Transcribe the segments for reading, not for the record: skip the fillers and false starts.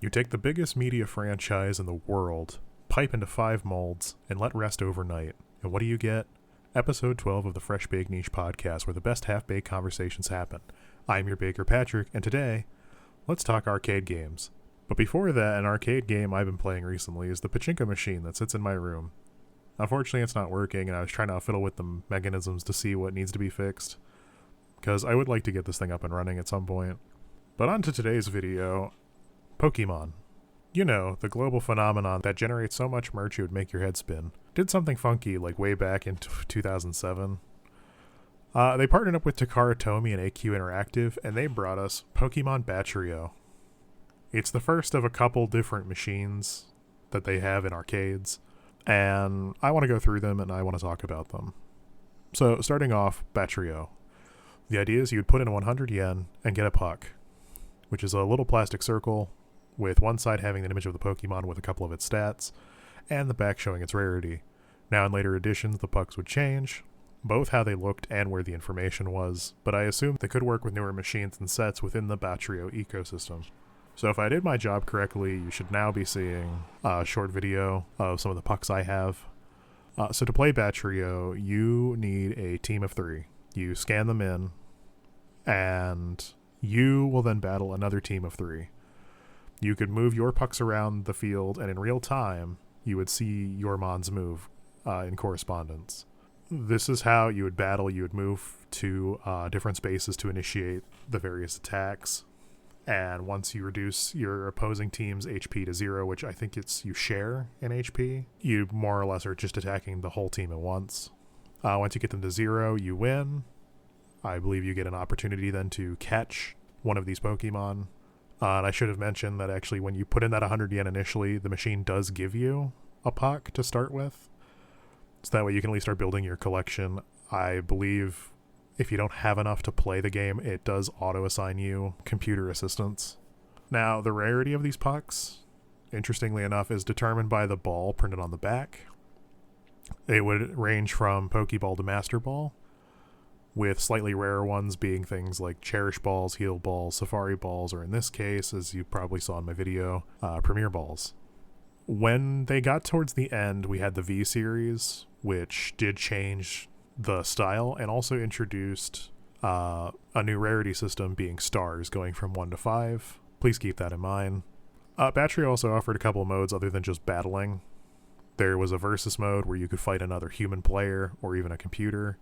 You take the biggest media franchise in the world, pipe into 5 molds, and let rest overnight. And what do you get? Episode 12 of the Fresh Baked Niche podcast, where the best half-baked conversations happen. I'm your baker, Patrick, and today, let's talk arcade games. But before that, an arcade game I've been playing recently is the pachinko machine that sits in my room. Unfortunately, it's not working, and I was trying to fiddle with the mechanisms to see what needs to be fixed, because I would like to get this thing up and running at some point. But on to today's video, Pokémon. You know, the global phenomenon that generates so much merch it would make your head spin. Did something funky like way back in 2007. They partnered up with Takara Tomy and AQ Interactive, and they brought us Pokémon Battrios. It's the first of a couple different machines that they have in arcades, and I want to go through them and I want to talk about them. So, starting off, Battrios. The idea is you would put in 100 yen and get a puck, which is a little plastic circle with one side having an image of the Pokemon with a couple of its stats, and the back showing its rarity. Now in later editions, the pucks would change, both how they looked and where the information was, but I assume they could work with newer machines and sets within the Battrios ecosystem. So if I did my job correctly, you should now be seeing a short video of some of the pucks I have. So to play Battrios, you need a team of 3. You scan them in, and you will then battle another team of 3. You could move your pucks around the field, and in real time, you would see your mons move in correspondence. This is how you would battle. You would move to different spaces to initiate the various attacks. And once you reduce your opposing team's HP to 0, which I think it's you share in HP, you more or less are just attacking the whole team at once. Once you get them to 0, you win. I believe you get an opportunity then to catch one of these Pokemon. And I should have mentioned that actually when you put in that 100 yen initially, the machine does give you a puck to start with. So that way you can at least start building your collection. I believe if you don't have enough to play the game, it does auto-assign you computer assistance. Now, the rarity of these pucks, interestingly enough, is determined by the ball printed on the back. It would range from Pokeball to Master Ball, with slightly rarer ones being things like Cherish Balls, Heal Balls, Safari Balls, or in this case, as you probably saw in my video, Premier Balls. When they got towards the end, we had the V-Series, which did change the style and also introduced a new rarity system being stars, going from 1 to 5. Please keep that in mind. Battery also offered a couple of modes other than just battling. There was a versus mode where you could fight another human player or even a computer.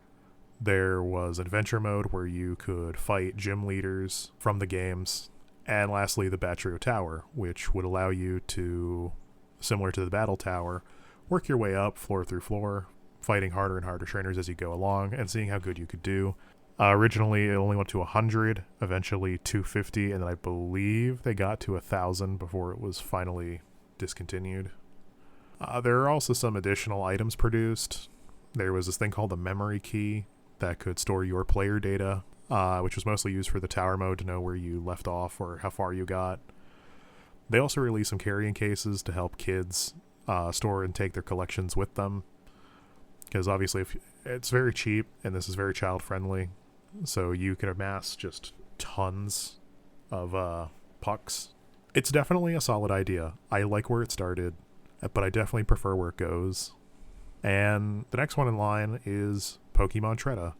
There was adventure mode where you could fight gym leaders from the games. And lastly, the Battrios Tower, which would allow you to, similar to the Battle Tower, work your way up floor through floor, fighting harder and harder trainers as you go along and seeing how good you could do. Originally, it only went to 100, eventually 250, and then I believe they got to 1,000 before it was finally discontinued. There are also some additional items produced. There was this thing called the memory key that could store your player data, which was mostly used for the tower mode to know where you left off or how far you got. They also released some carrying cases to help kids store and take their collections with them, because obviously if it's very cheap and this is very child friendly, so you can amass just tons of pucks. It's definitely a solid idea. I like where it started, but I definitely prefer where it goes. And the next one in line is Pokemon Tretta.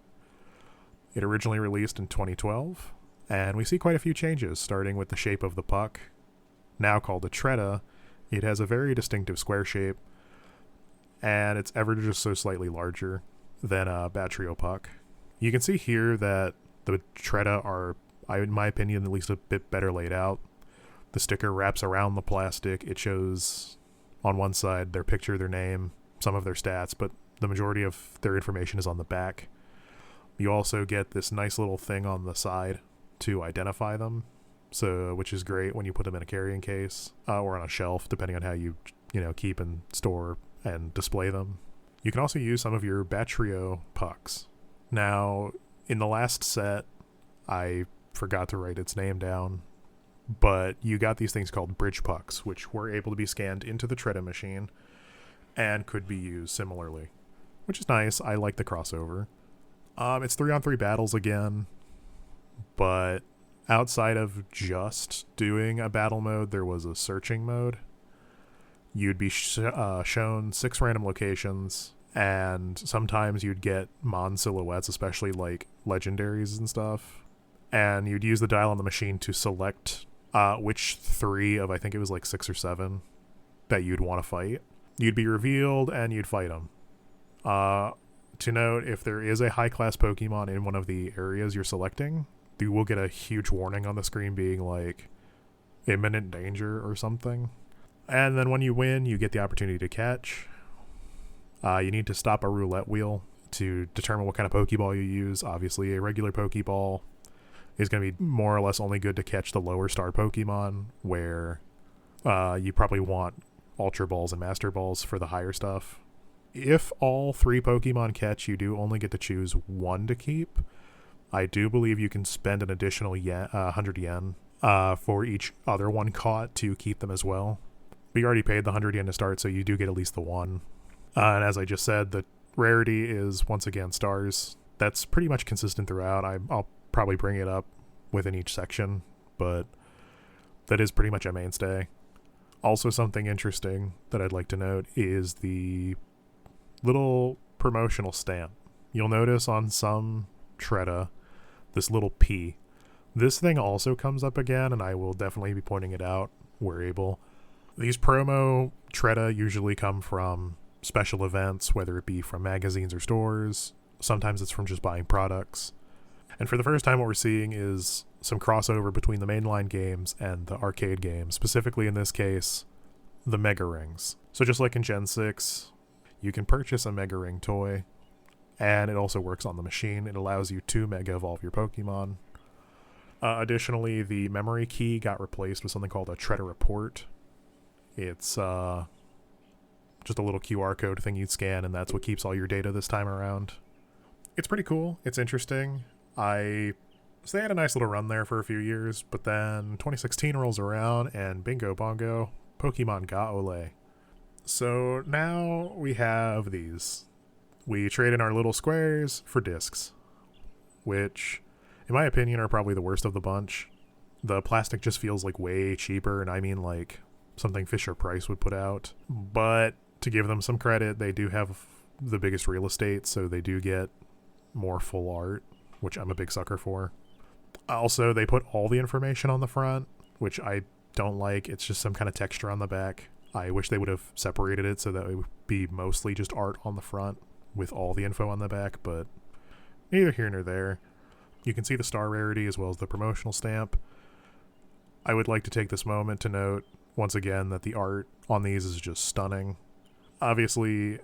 It originally released in 2012, and we see quite a few changes, starting with the shape of the puck. Now called a Tretta, it has a very distinctive square shape, and it's ever just so slightly larger than a Battrios puck. You can see here that the Tretta are, in my opinion, at least a bit better laid out. The sticker wraps around the plastic. It shows on one side their picture, their name, some of their stats, but the majority of their information is on the back. You also get this nice little thing on the side to identify them, so which is great when you put them in a carrying case or on a shelf, depending on how you keep and store and display them. You can also use some of your Battrios pucks. Now, in the last set, I forgot to write its name down, but you got these things called bridge pucks, which were able to be scanned into the Tretta machine and could be used similarly, which is nice. I like the crossover. It's 3-on-3 battles again, but Outside of just doing a battle mode, there was a searching mode. You'd be shown 6 random locations, and sometimes you'd get Mon silhouettes, especially like legendaries and stuff. And you'd use the dial on the machine to select which 3 of, I think it was like 6 or 7, that you'd want to fight. You'd be revealed, and you'd fight them. To note, if there is a high-class Pokemon in one of the areas you're selecting, you will get a huge warning on the screen being like, imminent danger or something. And then when you win, you get the opportunity to catch. You need to stop a roulette wheel to determine what kind of Pokeball you use. Obviously, a regular Pokeball is going to be more or less only good to catch the lower star Pokemon, where you probably want Ultra Balls and Master Balls for the higher stuff. If all 3 Pokemon catch, you do only get to choose 1 to keep. I do believe you can spend an additional 100 yen for each other one caught to keep them as well. We already paid the 100 yen to start, so you do get at least the 1. And as I just said, the rarity is, once again, stars. That's pretty much consistent throughout. I'll probably bring it up within each section, but that is pretty much a mainstay. Also, something interesting that I'd like to note is the little promotional stamp. You'll notice on some Tretta this little P. This thing also comes up again, and I will definitely be pointing it out where able. These promo Tretta usually come from special events, whether it be from magazines or stores. Sometimes it's from just buying products. And for the first time, what we're seeing is some crossover between the mainline games and the arcade games, specifically in this case, the Mega Rings. So just like in Gen 6, you can purchase a Mega Ring toy, and it also works on the machine. It allows you to Mega Evolve your Pokemon. Additionally, the memory key got replaced with something called a Tretta Report. It's just a little QR code thing you'd scan, and that's what keeps all your data this time around. It's pretty cool. It's interesting. So they had a nice little run there for a few years, but then 2016 rolls around, and bingo bongo, Pokemon Ga Ole. So now we have these. We trade in our little squares for discs, which, in my opinion, are probably the worst of the bunch. The plastic just feels like way cheaper, and I mean like something Fisher-Price would put out. But to give them some credit, they do have the biggest real estate, so they do get more full art, which I'm a big sucker for. Also, they put all the information on the front, which I don't like. It's just some kind of texture on the back. I wish they would have separated it so that it would be mostly just art on the front with all the info on the back, but neither here nor there. You can see the star rarity as well as the promotional stamp. I would like to take this moment to note, once again, that the art on these is just stunning. Obviously,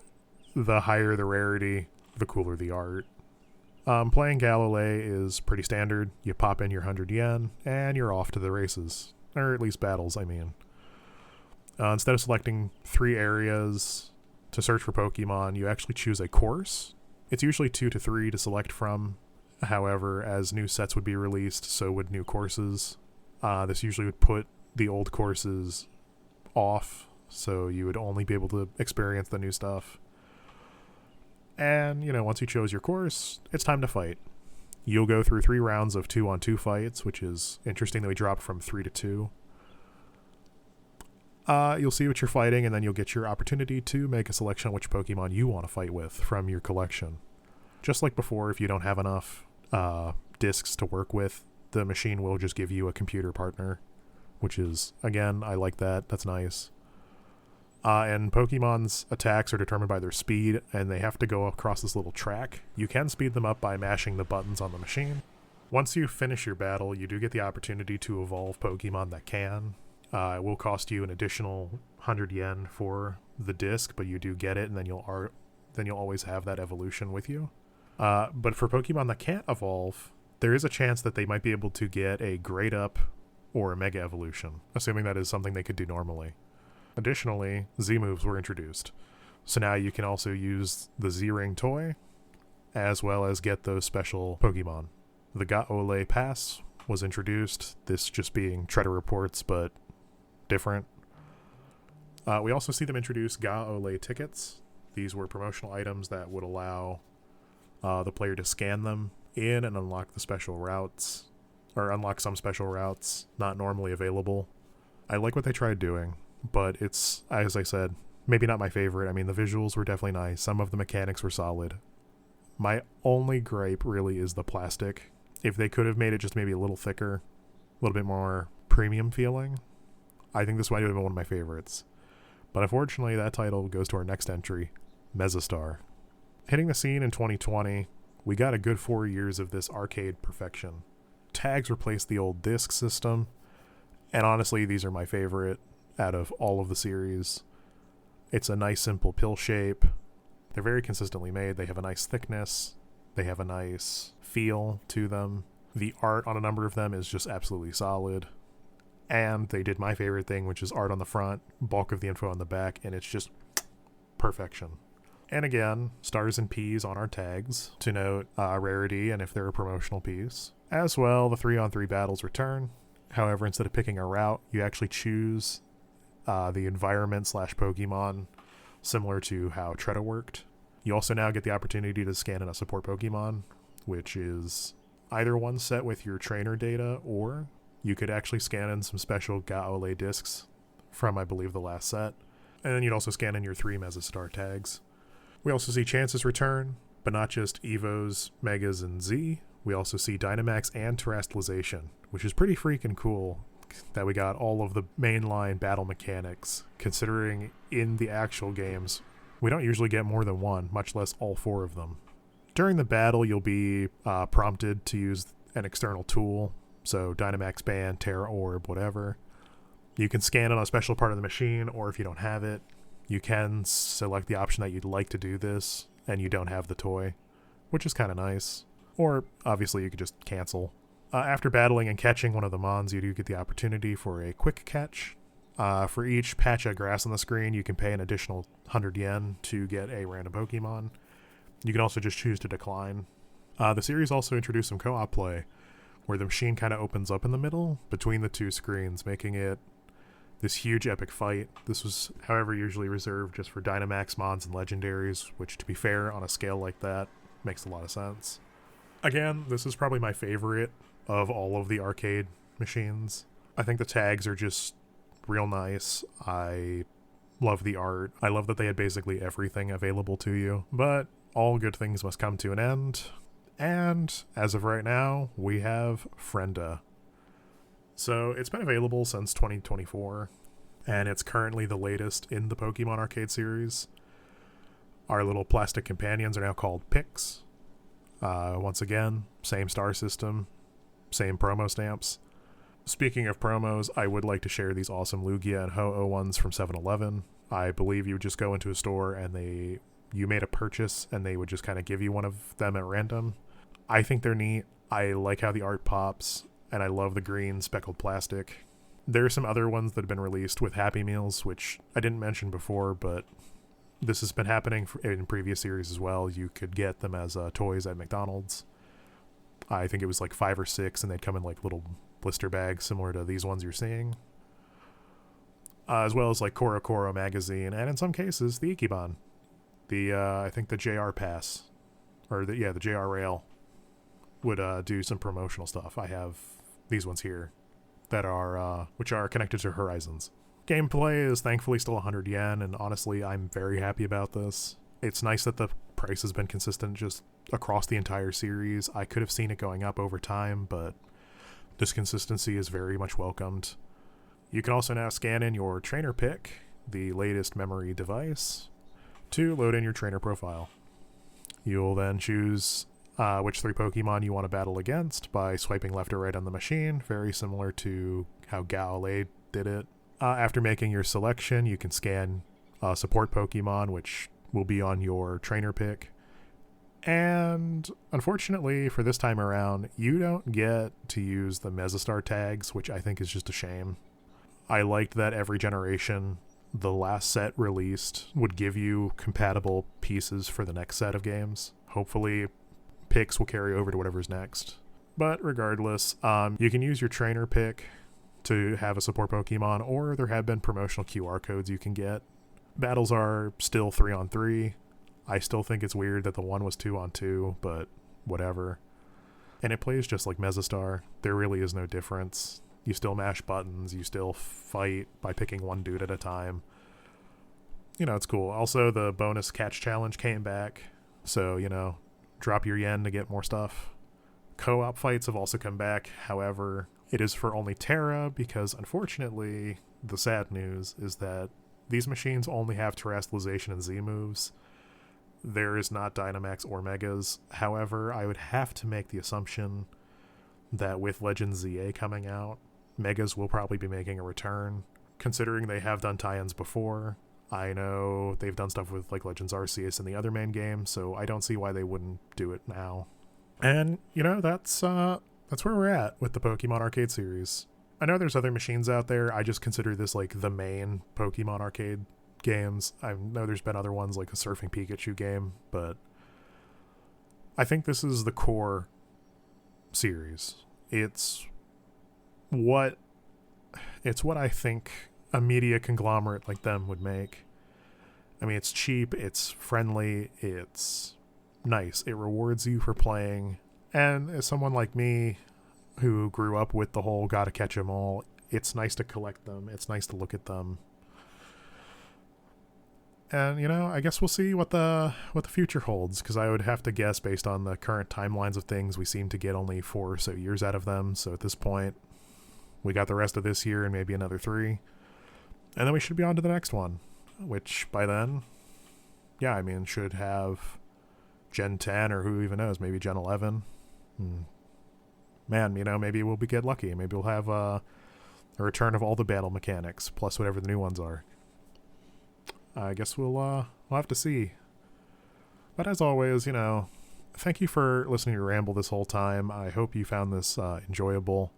the higher the rarity, the cooler the art. Playing Galilei is pretty standard. You pop in your 100 yen, and you're off to the races. Or at least battles, I mean. Instead of selecting 3 areas to search for Pokemon, you actually choose a course. It's usually 2 to 3 to select from. However, as new sets would be released, so would new courses. This usually would put the old courses off, so you would only be able to experience the new stuff. And, once you chose your course, it's time to fight. You'll go through 3 rounds of 2-on-2 fights, which is interesting that we dropped from 3 to 2. You'll see what you're fighting, and then you'll get your opportunity to make a selection on which Pokemon you want to fight with from your collection. Just like before, if you don't have enough discs to work with, the machine will just give you a computer partner, which is, again, I like that. That's nice. And Pokemon's attacks are determined by their speed, and they have to go across this little track. You can speed them up by mashing the buttons on the machine. Once you finish your battle, you do get the opportunity to evolve Pokemon that can. It will cost you an additional 100 yen for the disc, but you do get it, and then you'll always have that evolution with you. But for Pokemon that can't evolve, there is a chance that they might be able to get a Grade Up or a Mega Evolution, assuming that is something they could do normally. Additionally, Z-moves were introduced. So now you can also use the Z-Ring toy, as well as get those special Pokemon. The Ga Ole Pass was introduced, this just being Tretta Reports, but different. We also see them introduce Ga Ole tickets. These were promotional items that would allow the player to scan them in and unlock the special routes. or unlock some special routes not normally available. I like what they tried doing, but it's, as I said, maybe not my favorite. I mean, the visuals were definitely nice. Some of the mechanics were solid. My only gripe really is the plastic. If they could have made it just maybe a little thicker, a little bit more premium feeling, I think this might have been one of my favorites. But unfortunately, that title goes to our next entry, Mesostar. Hitting the scene in 2020, we got a good 4 years of this arcade perfection. Tags replaced the old disc system, and honestly, these are my favorite out of all of the series. It's a nice simple pill shape. They're very consistently made. They have a nice thickness. They have a nice feel to them. The art on a number of them is just absolutely solid. And they did my favorite thing, which is art on the front, bulk of the info on the back, and it's just perfection. And again, stars and P's on our tags to note rarity and if they're a promotional piece. As well, the 3-on-3 battles return. However, instead of picking a route, you actually choose the environment / Pokemon, similar to how Tretta worked. You also now get the opportunity to scan in a support Pokemon, which is either one set with your trainer data, or you could actually scan in some special Gaole discs from, I believe, the last set. And then you'd also scan in your 3 Mesostar tags. We also see Chance's return, but not just Evos, Megas, and Z. We also see Dynamax and Terastallization, which is pretty freaking cool that we got all of the mainline battle mechanics, considering in the actual games, we don't usually get more than one, much less all 4 of them. During the battle, you'll be prompted to use an external tool, so Dynamax Band, Terra Orb, whatever. You can scan it on a special part of the machine, or if you don't have it, you can select the option that you'd like to do this, and you don't have the toy, which is kind of nice. Or, obviously, you could just cancel. After battling and catching one of the Mons, you do get the opportunity for a quick catch. For each patch of grass on the screen, you can pay an additional 100 yen to get a random Pokemon. You can also just choose to decline. The series also introduced some co-op play, where the machine kind of opens up in the middle between the 2 screens, making it this huge epic fight. This was, however, usually reserved just for Dynamax, Mons, and Legendaries, which, to be fair, on a scale like that, makes a lot of sense. Again, this is probably my favorite of all of the arcade machines. I think the tags are just real nice. I love the art. I love that they had basically everything available to you. But all good things must come to an end. And as of right now, we have Frienda. So it's been available since 2024, and it's currently the latest in the Pokemon arcade series. Our little plastic companions are now called Pix. Once again, same star system, same promo stamps. Speaking of promos, I would like to share these awesome Lugia and Ho-Oh ones from 7-Eleven. I believe you would just go into a store and you made a purchase and they would just kind of give you one of them at random. I think they're neat. I like how the art pops, and I love the green speckled plastic. There are some other ones that have been released with Happy Meals, which I didn't mention before, but this has been happening in previous series as well. You could get them as toys at McDonald's. I think it was like 5 or 6, and they'd come in like little blister bags similar to these ones you're seeing. As well as like Koro Koro magazine, and in some cases, the Ikiban. I think the JR Pass, or the JR Rail would do some promotional stuff. I have these ones here that are which are connected to Horizons. Gameplay is thankfully still 100 yen, and honestly, I'm very happy about this. It's nice that the price has been consistent just across the entire series. I could have seen it going up over time, but this consistency is very much welcomed. You can also now scan in your trainer pick, the latest memory device, to load in your trainer profile. You'll then choose which 3 Pokemon you want to battle against by swiping left or right on the machine, very similar to how Gaole did it. After making your selection, you can scan support Pokemon, which will be on your trainer pick. And unfortunately, for this time around, you don't get to use the Mesostar tags, which I think is just a shame. I liked that every generation, the last set released would give you compatible pieces for the next set of games. Hopefully, picks will carry over to whatever's next. But regardless, you can use your trainer pick to have a support Pokemon, or there have been promotional QR codes you can get. Battles are still 3-on-3. I still think it's weird that the one was 2-on-2, but whatever. And it plays just like Mesostar. There really is no difference. You still mash buttons, you still fight by picking one dude at a time. You know, it's cool. Also, the bonus catch challenge came back. So, you know, drop your yen to get more stuff. Co-op fights have also come back. However, it is for only Terra because, unfortunately, the sad news is that these machines only have terrestrialization and Z moves. There is not Dynamax or Megas. However, I would have to make the assumption that with Legends ZA coming out, Megas will probably be making a return, considering they have done tie-ins before. I know they've done stuff with like Legends Arceus and the other main game, so I don't see why they wouldn't do it now. And, you know, that's where we're at with the Pokemon Arcade series. I know there's other machines out there. I just consider this like the main Pokemon Arcade games. I know there's been other ones like a Surfing Pikachu game, but I think this is the core series. It's what I think a media conglomerate like them would make. I mean, it's cheap, it's friendly, it's nice. It rewards you for playing. And as someone like me who grew up with the whole gotta catch 'em all, it's nice to collect them. It's nice to look at them. And, you know, I guess we'll see what the future holds, because I would have to guess based on the current timelines of things, we seem to get only 4 or so years out of them. So at this point, we got the rest of this year and maybe another 3. And then we should be on to the next one, which by then, yeah, I mean, should have Gen 10 or who even knows, maybe Gen 11. Man, you know, maybe we'll get lucky. Maybe we'll have a return of all the battle mechanics, plus whatever the new ones are. I guess we'll have to see. But as always, you know, thank you for listening to Ramble this whole time. I hope you found this enjoyable.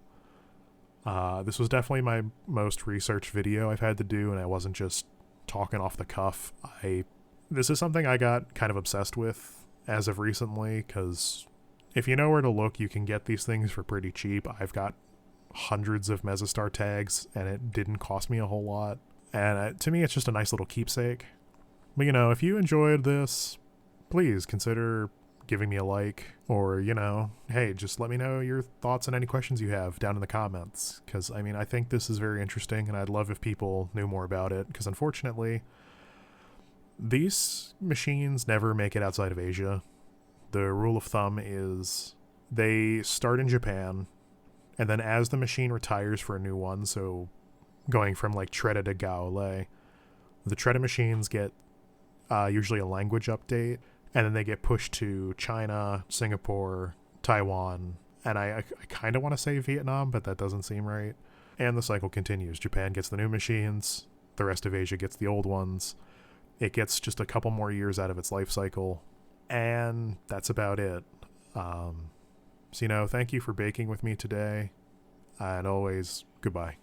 This was definitely my most researched video I've had to do, and I wasn't just talking off the cuff. This is something I got kind of obsessed with as of recently, because if you know where to look, you can get these things for pretty cheap. I've got hundreds of Mesostar tags, and it didn't cost me a whole lot. And to me, it's just a nice little keepsake. But, you know, if you enjoyed this, please consider giving me a like, or, you know, hey, just let me know your thoughts and any questions you have down in the comments. Because, I mean, I think this is very interesting, and I'd love if people knew more about it. Because, unfortunately, these machines never make it outside of Asia. The rule of thumb is they start in Japan, and then as the machine retires for a new one, so going from like Treta to Gaole, the Treta machines get usually a language update, and then they get pushed to China, Singapore, Taiwan, and I kind of want to say Vietnam, but that doesn't seem right. And the cycle continues. Japan gets the new machines, the rest of Asia gets the old ones. It gets just a couple more years out of its life cycle, and that's about it. So, you know, thank you for baking with me today, and always, goodbye.